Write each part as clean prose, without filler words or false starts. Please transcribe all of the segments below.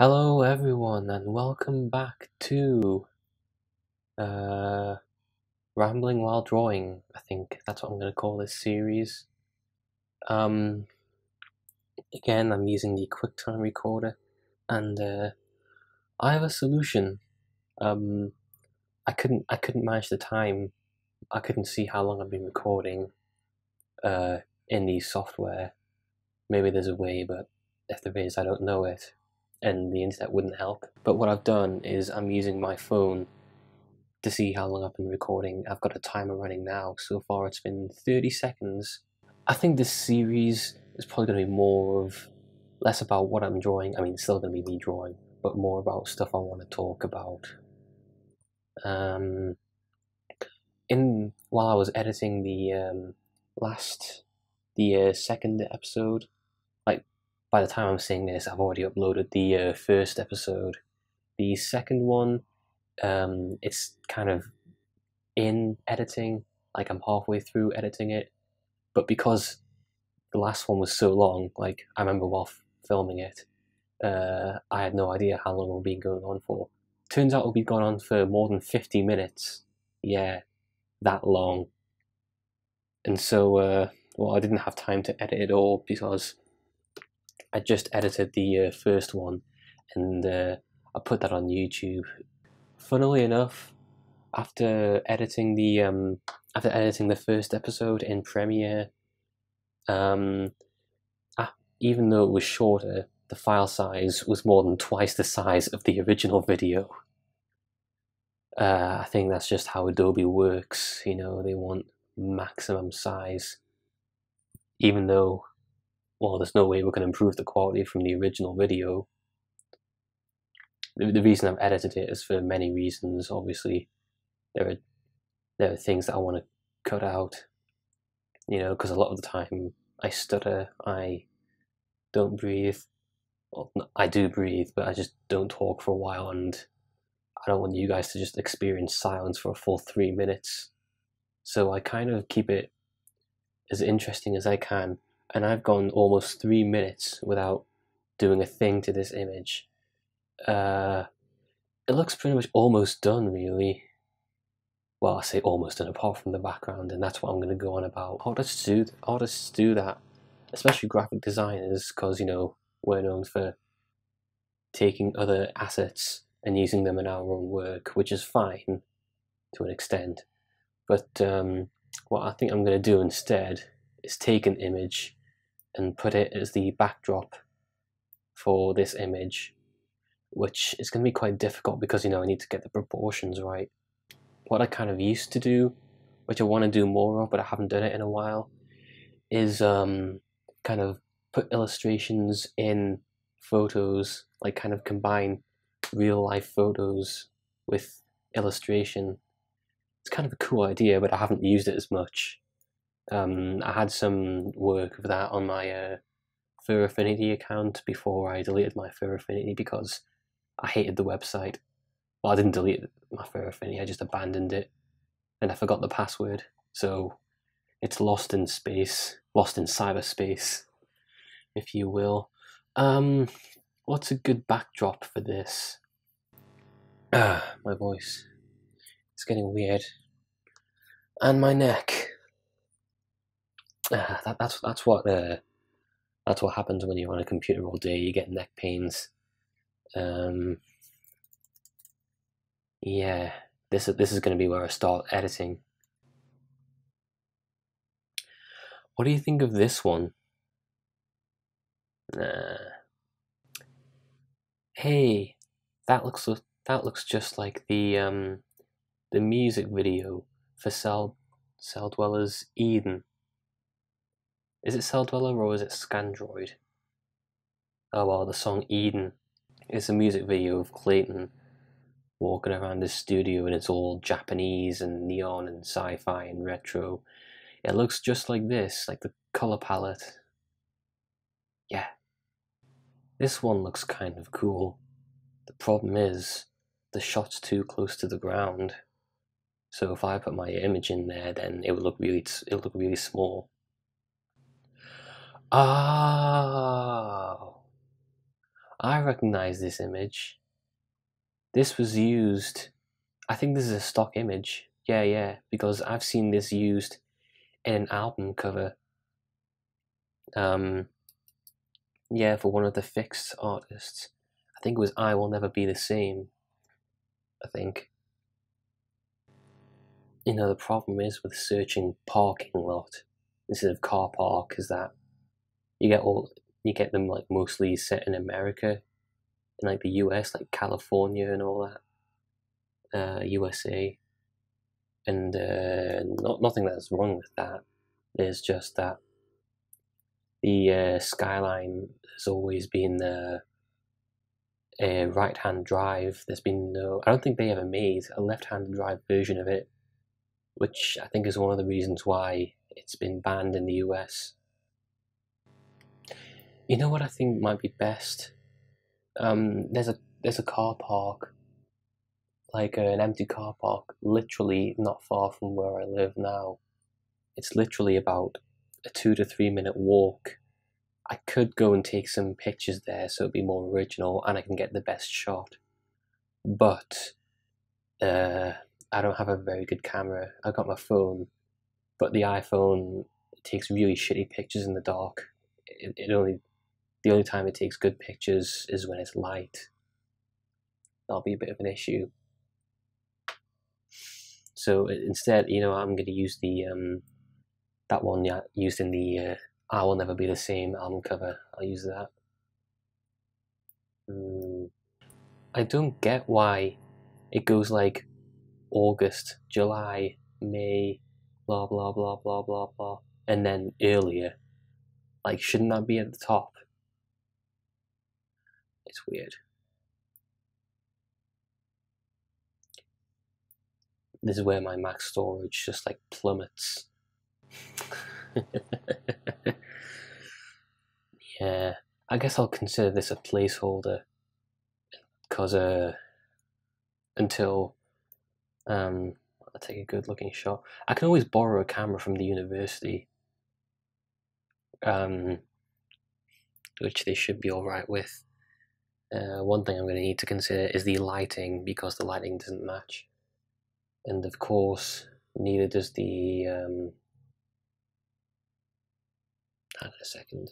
Hello everyone and welcome back to uh, Rambling While Drawing. I think that's what I'm going to call this series. Um, Again, I'm using the QuickTime recorder and I have a solution. Um, I couldn't manage the time. I couldn't see how long I've been recording in the software. Maybe there's a way, but if there is, I don't know it. And the internet wouldn't help. But what I've done is I'm using my phone to see how long I've been recording. I've got a timer running now. So far it's been 30 seconds. I think this series is probably going to be less about what I'm drawing. I mean, it's still going to be me drawing, but more about stuff I want to talk about. While I was editing the second episode, like by the time I'm saying this, I've already uploaded the first episode. The second one, it's kind of in editing, like I'm halfway through editing it, but because the last one was so long, like I remember while filming it, I had no idea how long it would be going on for. Turns out it'll be going on for more than 50 minutes. Yeah, that long. And so, well, I didn't have time to edit it all because I just edited the first one and I put that on YouTube. Funnily enough, after editing the first episode in Premiere, even though it was shorter, the file size was more than twice the size of the original video. I think that's just how Adobe works. You know, they want maximum size, even though, well, there's no way we can improve the quality from the original video. The reason I've edited it is for many reasons. Obviously, there are things that I want to cut out. You know, because a lot of the time I stutter, I don't breathe. Well, I do breathe, but I just don't talk for a while, and I don't want you guys to just experience silence for a full 3 minutes. So I kind of keep it as interesting as I can, and I've gone almost 3 minutes without doing a thing to this image. It looks pretty much almost done, really. Well, I say almost done, apart from the background, and that's what I'm going to go on about. Artists do that, especially graphic designers, because, you know, we're known for taking other assets and using them in our own work, which is fine to an extent. But what I think I'm going to do instead is take an image and put it as the backdrop for this image, which is going to be quite difficult because, you know, I need to get the proportions right. What I kind of used to do, which I want to do more of, but I haven't done it in a while, is kind of put illustrations in photos, like kind of combine real life photos with illustration. It's kind of a cool idea, but I haven't used it as much. I had some work of that on my Fur Affinity account before I deleted my Fur Affinity because I hated the website. Well, I didn't delete my Fur Affinity, I just abandoned it, and I forgot the password, so it's lost in space, lost in cyberspace, if you will. What's a good backdrop for this? My voice. It's getting weird. And my neck. That's what happens when you're on a computer all day. You get neck pains. Yeah, this is going to be where I start editing. What do you think of this one? Hey, that looks just like the music video for Cell Dweller's Eden. Is it Cell Dweller or is it Scandroid? Oh well, the song Eden is a music video of Clayton walking around his studio, and it's all Japanese and neon and sci-fi and retro. It looks just like this, like the color palette. Yeah. This one looks kind of cool. The problem is, the shot's too close to the ground. So if I put my image in there, then it would look really small. Oh, I recognize this image. This was used, I think this is a stock image. Yeah, because I've seen this used in an album cover. Yeah, for one of the Fixed artists. I think it was I Will Never Be the Same, I think. You know, the problem is with searching parking lot instead of car park is that you get them like mostly set in America, in like the US, like California and all that, USA, and nothing that's wrong with that. There's just that the skyline has always been a right-hand drive. There's been no, I don't think they ever made a left-hand drive version of it, which I think is one of the reasons why it's been banned in the US. You know what I think might be best? There's a car park, like an empty car park, literally not far from where I live now. It's literally about a 2 to 3 minute walk. I could go and take some pictures there so it'd be more original and I can get the best shot. But I don't have a very good camera. I got my phone, but the iPhone takes really shitty pictures in the dark. The only time it takes good pictures is when it's light. That'll be a bit of an issue. So instead, I'm going to use the that one used in the I Will Never Be the Same album cover. I'll use that. I don't get why it goes like August, July, May, blah blah blah blah blah blah, and then earlier. Like, shouldn't that be at the top? It's weird. This is where my max storage just like plummets. Yeah, I guess I'll consider this a placeholder because until I'll take a good looking shot. I can always borrow a camera from the university, which they should be all right with. One thing I'm going to need to consider is the lighting because the lighting doesn't match, and of course neither does the. Hang on a second.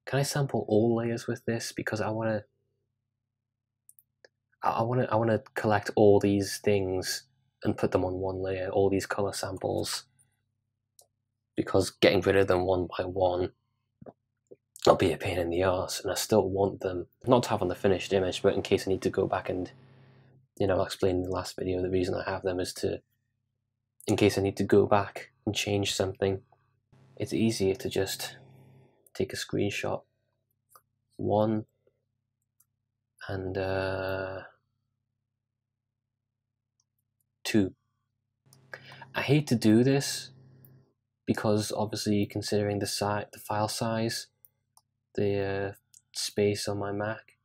Can I sample all layers with this? Because I want to collect all these things and put them on one layer, all these color samples. Because getting rid of them one by one will be a pain in the arse, and I still want them, not to have on the finished image, but in case I need to go back and, explain in the last video, the reason I have them is in case I need to go back and change something, it's easier to just take a screenshot. One, and two. I hate to do this because obviously considering the file size, the space on my Mac,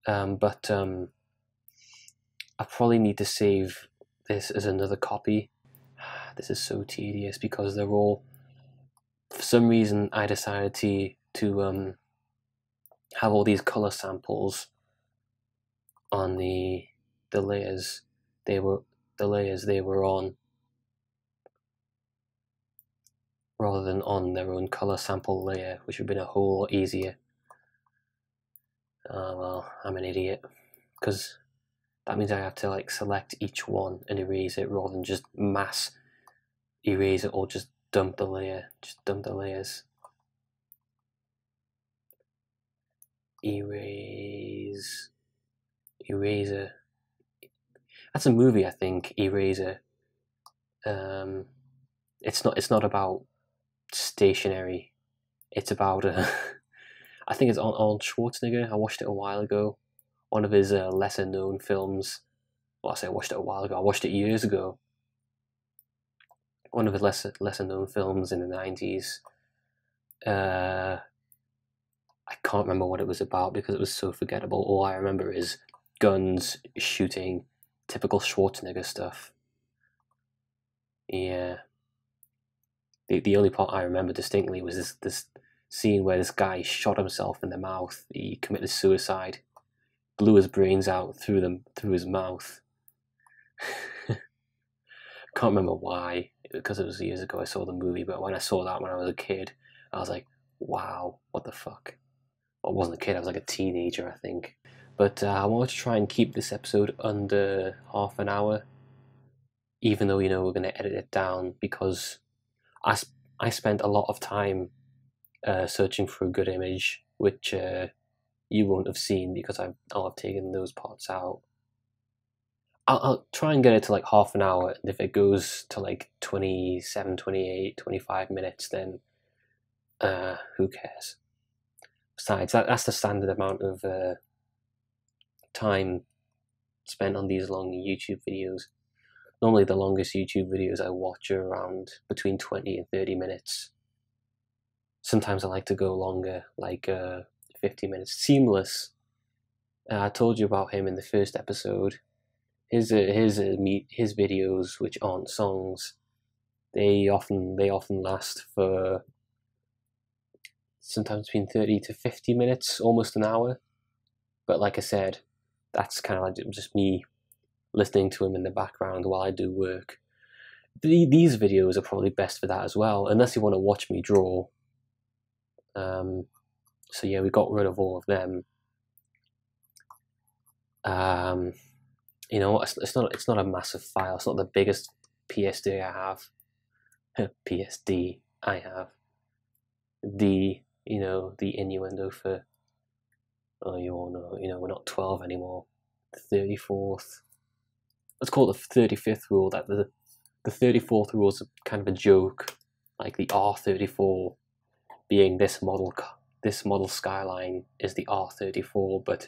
but I probably need to save this as another copy. This is so tedious because they're all, for some reason I decided to have all these color samples on the layers they were on, rather than on their own color sample layer, which would have been a whole lot easier. Well, I'm an idiot, because that means I have to like select each one and erase it rather than just mass erase it or just dump the layer, just dump the layers. Eraser. That's a movie, I think. Eraser. It's not about stationery. It's about I think it's on Arnold Schwarzenegger. I watched it a while ago. One of his lesser known films. Well, I say I watched it a while ago. I watched it years ago. One of his lesser known films in the 90s. I can't remember what it was about because it was so forgettable. All I remember is guns, shooting, typical Schwarzenegger stuff. Yeah. The only part I remember distinctly was this scene where this guy shot himself in the mouth. He committed suicide, blew his brains out through his mouth. Can't remember why, because it was years ago I saw the movie, but when I saw that when I was a kid, I was like, wow, what the fuck? Well, I wasn't a kid, I was like a teenager, I think. But I wanted to try and keep this episode under half an hour, even though, we're going to edit it down, because I spent a lot of time searching for a good image, which you won't have seen because I'll have taken those parts out. I'll try and get it to like half an hour, and if it goes to like 27, 28, 25 minutes, then who cares? Besides, that's the standard amount of time spent on these long YouTube videos. Normally the longest YouTube videos I watch are around between 20 and 30 minutes. Sometimes I like to go longer, like 50 minutes. Seamless. I told you about him in the first episode. His videos, which aren't songs, they often last for sometimes between 30 to 50 minutes, almost an hour. But like I said, that's kind of like just me listening to him in the background while I do work. These videos are probably best for that as well, unless you want to watch me draw. So yeah, we got rid of all of them. It's not a massive file. It's not the biggest PSD I have. PSD I have. The innuendo for, oh, you all know, we're not 12 anymore. The 34th. Let's call it the 35th rule. That the 34th rule is kind of a joke, like the R34 being this model Skyline is the R34, but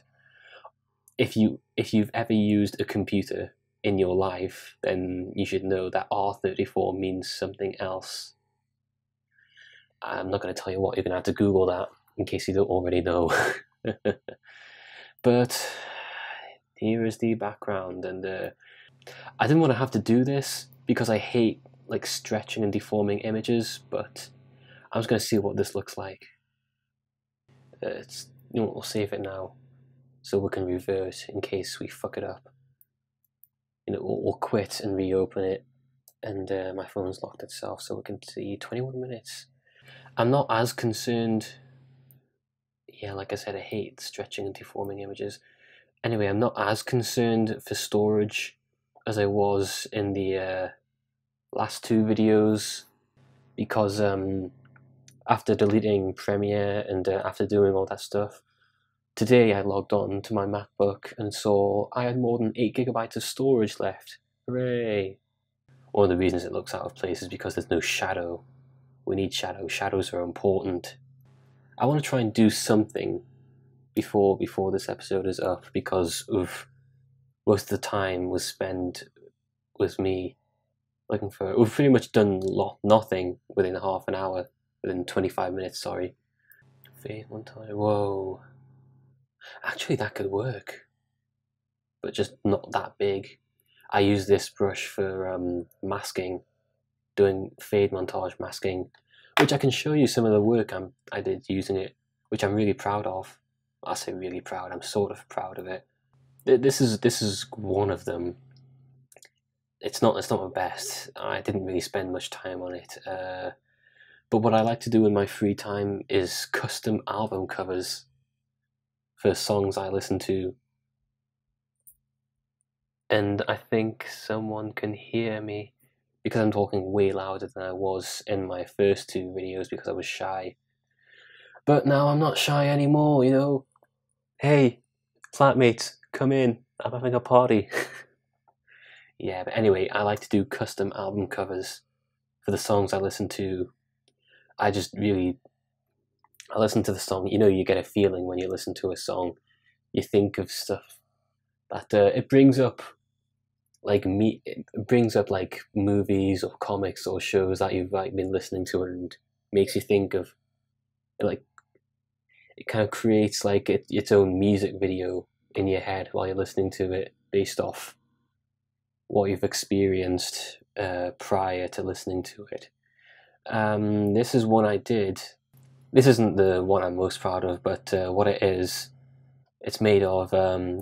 if you've ever used a computer in your life, then you should know that R34 means something else. I'm not going to tell you what, you're going to have to Google that in case you don't already know. But here is the background, and I didn't want to have to do this because I hate like stretching and deforming images, but I'm just going to see what this looks like. We'll save it now so we can revert in case we fuck it up. We'll quit and reopen it, and my phone's locked itself, so we can see 21 minutes. I'm not as concerned. Yeah, like I said, I hate stretching and deforming images. Anyway, I'm not as concerned for storage as I was in the last two videos, because after deleting Premiere and after doing all that stuff, today I logged on to my MacBook and saw I had more than 8 GB of storage left. Hooray! One of the reasons it looks out of place is because there's no shadow. We need shadow. Shadows are important. I want to try and do something before this episode is up, because of most of the time was spent with me looking for. We've pretty much done nothing within half an hour, within 25 minutes. Sorry. Fade one time. Whoa. Actually, that could work, but just not that big. I use this brush for masking, doing fade montage masking, which I can show you some of the work I did using it, which I'm really proud of. I say really proud, I'm sort of proud of it. This is one of them. It's not my best. I didn't really spend much time on it. But what I like to do in my free time is custom album covers for songs I listen to. And I think someone can hear me because I'm talking way louder than I was in my first two videos because I was shy. But now I'm not shy anymore, Hey, flatmates, come in. I'm having a party. Yeah, but anyway, I like to do custom album covers for the songs I listen to. I listen to the song. You get a feeling when you listen to a song. You think of stuff that it brings up, like it brings up like movies or comics or shows that you've been listening to, and makes you think of, like, it kind of creates like its own music video in your head while you're listening to it, based off what you've experienced prior to listening to it. This is one I did This isn't the one I'm most proud of, but what it is, it's made of.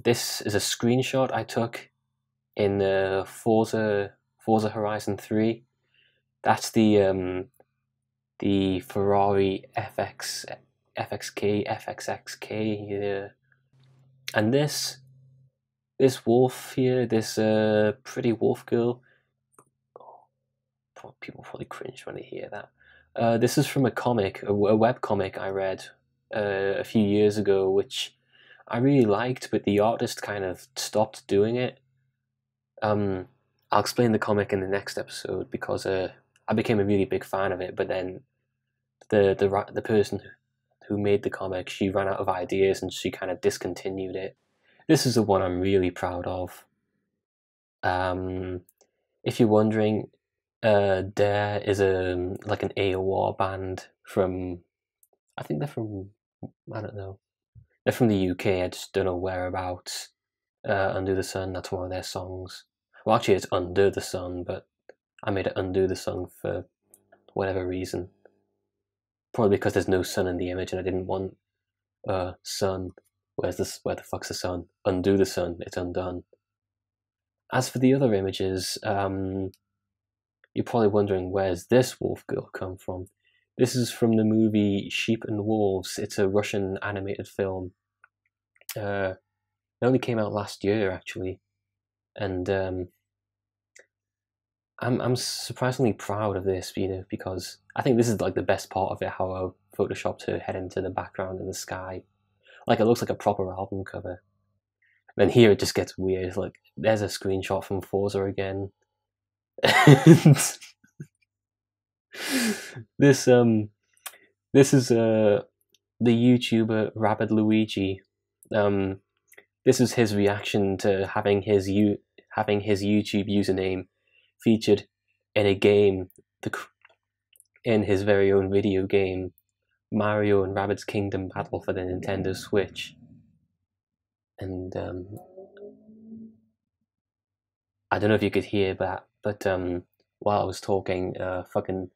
This is a screenshot I took in Forza Horizon 3. That's the Ferrari FXXK, yeah. And this wolf here, this pretty wolf girl. Oh, people probably cringe when they hear that. This is from a comic, a web comic I read a few years ago, which I really liked, but the artist kind of stopped doing it. I'll explain the comic in the next episode because I became a really big fan of it, but then the person who made the comic, she ran out of ideas and she kind of discontinued it. This is the one I'm really proud of. If you're wondering, Dare is like an AOR band from, I think they're from, I don't know, they're from the UK. I just don't know whereabouts. Under the Sun, that's one of their songs. Well, actually, it's Under the Sun, but I made it Undo the Sun for whatever reason. Probably because there's no sun in the image, and I didn't want sun. Where the fuck's the sun? Undo the sun. It's undone. As for the other images, you're probably wondering, where's this wolf girl come from? This is from the movie Sheep and Wolves. It's a Russian animated film. It only came out last year, actually, and I'm surprisingly proud of this, because I think this is like the best part of it. How I photoshopped her head into the background in the sky, like it looks like a proper album cover. And then here it just gets weird. It's like there's a screenshot from Forza again. This is the YouTuber Rabid Luigi. This is his reaction to having his YouTube username featured in a game, in his very own video game, Mario and Rabbids Kingdom Battle for the Nintendo Switch. And I don't know if you could hear that, but while I was talking, fucking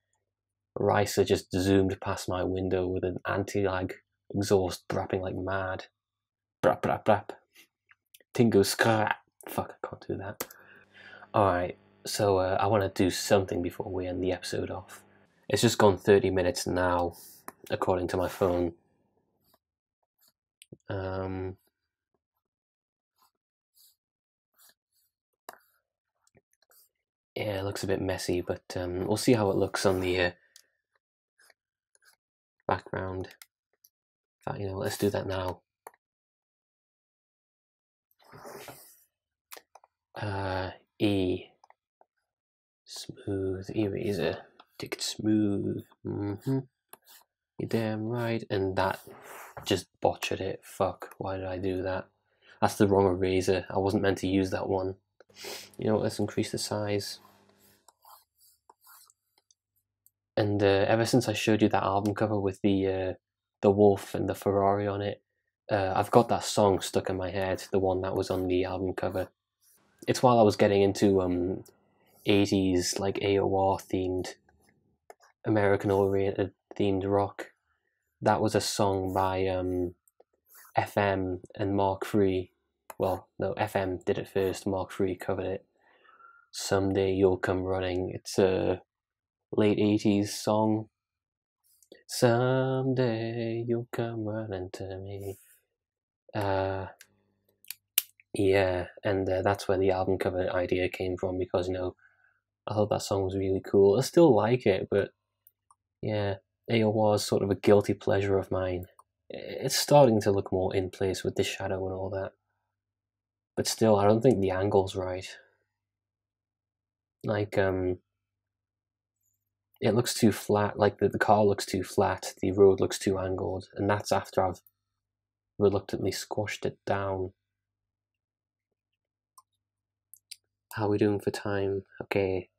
Ricer just zoomed past my window with an anti-lag exhaust brapping like mad. Brap brap brap. Tingo scrap. Fuck, I can't do that. Alright, so I want to do something before we end the episode off. It's just gone 30 minutes now, according to my phone. Yeah, it looks a bit messy, but we'll see how it looks on the background. In fact, let's do that now. E. Smooth eraser. Take it smooth. You're damn right. And that just botched it. Fuck, why did I do that? That's the wrong eraser. I wasn't meant to use that one. You know what, let's increase the size. And ever since I showed you that album cover with the wolf and the Ferrari on it, I've got that song stuck in my head, the one that was on the album cover. It's while I was getting into 80s like AOR themed, American oriented themed rock. That was a song by FM and Mark III. Well, no, FM did it first, Mark III covered it. Someday You'll Come Running. It's a late 80s song. Someday you'll come running to me. Yeah, and that's where the album cover idea came from, because I thought that song was really cool. I still like it, but yeah, AOR is sort of a guilty pleasure of mine. It's starting to look more in place with the shadow and all that, but still, I don't think the angle's right. Like, it looks too flat. Like the car looks too flat. The road looks too angled, and that's after I've reluctantly squashed it down. How are we doing for time? Okay,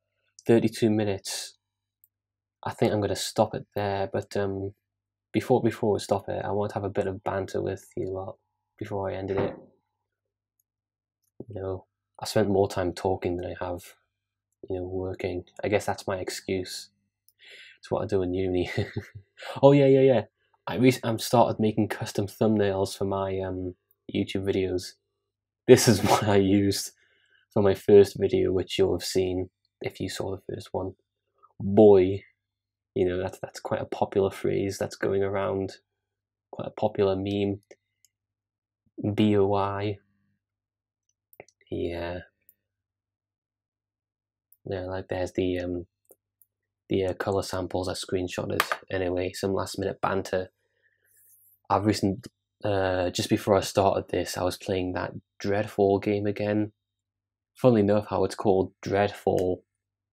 32 minutes. I think I'm going to stop it there, but before we stop it, I want to have a bit of banter with you lot before I ended it. I spent more time talking than I have, working. I guess that's my excuse. It's what I do in uni. Oh, yeah. I'm started making custom thumbnails for my YouTube videos. This is what I used for my first video, which you'll have seen if you saw the first one. Boy, you know, that's quite a popular phrase that's going around, quite a popular meme. BOI. Yeah. Yeah, like there's the color samples I screenshotted. Anyway, some last minute banter. I've recently, just before I started this, I was playing that Dreadfall game again. Funnily enough, how it's called Dreadfall,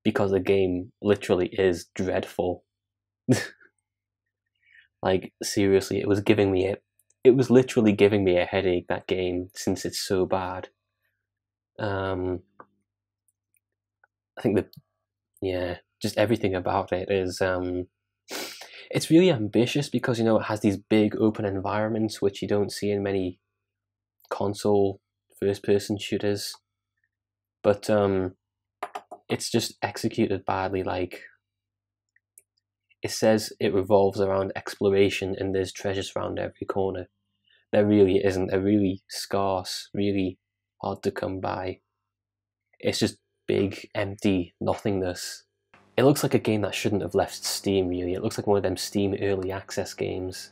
because the game literally is dreadful. Like, seriously, it was literally giving me a headache, that game, since it's so bad. I think that, yeah, just everything about it is, it's really ambitious because, you know, it has these big open environments, which you don't see in many console first-person shooters. But, it's just executed badly. Like, it says it revolves around exploration and there's treasures around every corner. There really isn't. They're really scarce, really hard to come by. It's just big, empty nothingness. It looks like a game that shouldn't have left Steam, really. It looks like one of them Steam early access games.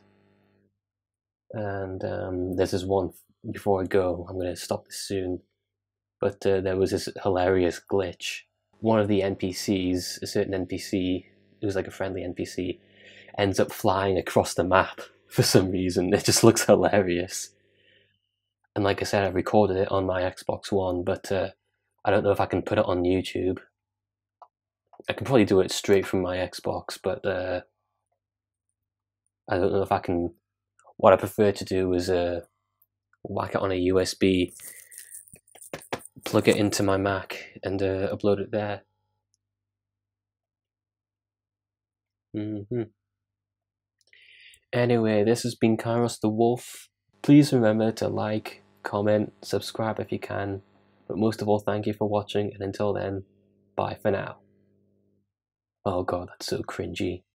And there's this one, before I go, I'm going to stop this soon, but there was this hilarious glitch. One of the NPCs, a certain NPC, who's like a friendly NPC, ends up flying across the map for some reason. It just looks hilarious. And like I said, I recorded it on my Xbox One, but I don't know if I can put it on YouTube. I can probably do it straight from my Xbox, but I don't know if I can. What I prefer to do is whack it on a USB, plug it into my Mac, and upload it there. Anyway, this has been Kairos the Wolf. Please remember to like, comment, subscribe if you can. But most of all, thank you for watching, and until then, bye for now. Oh god, that's so cringy.